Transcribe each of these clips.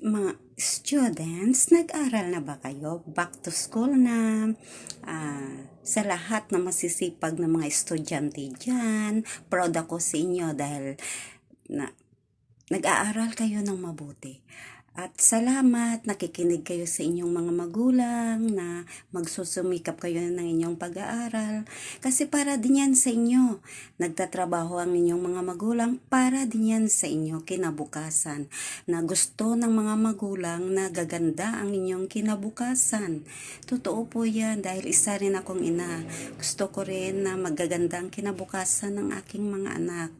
Mga students, nag-aral na ba kayo? Back to school na. Sa lahat na masisipag na mga estudyante dyan, proud ako sa inyo dahil na, nag-aaral kayo ng mabuti. At salamat, nakikinig kayo sa inyong mga magulang na magsusumikap kayo ng inyong pag-aaral. Kasi para din yan sa inyo. Nagtatrabaho ang inyong mga magulang para din yan sa inyo kinabukasan. Na gusto ng mga magulang na gaganda ang inyong kinabukasan. Totoo po yan dahil isa rin akong ina. Gusto ko rin na magaganda ang kinabukasan ng aking mga anak.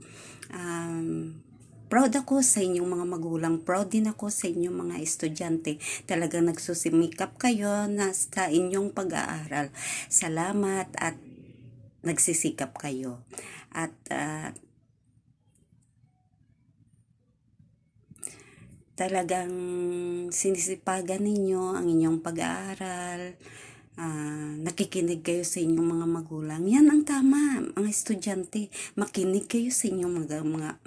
Proud ako sa inyong mga magulang, proud din ako sa inyong mga estudyante. Talagang nagsusimikap kayo na sa inyong pag-aaral. Salamat at nagsisikap kayo. At talagang sinisipagan ninyo ang inyong pag-aaral. Nakikinig kayo sa inyong mga magulang. Yan ang tama, mga estudyante. Makinig kayo sa inyong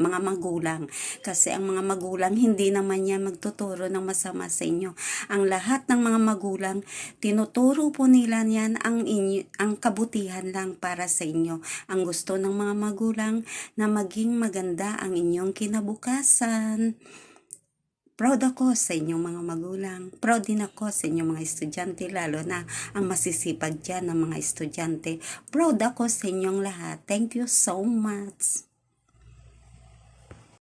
mga magulang. Kasi ang mga magulang, hindi naman yan magtuturo ng masama sa inyo. Ang lahat ng mga magulang, tinuturo po nila yan ang kabutihan lang para sa inyo. Ang gusto ng mga magulang na maging maganda ang inyong kinabukasan. Proud ako sa inyong mga magulang. Proud din ako sa inyong mga estudyante, lalo na ang masisipag dyan ng mga estudyante. Proud ako sa inyong lahat. Thank you so much.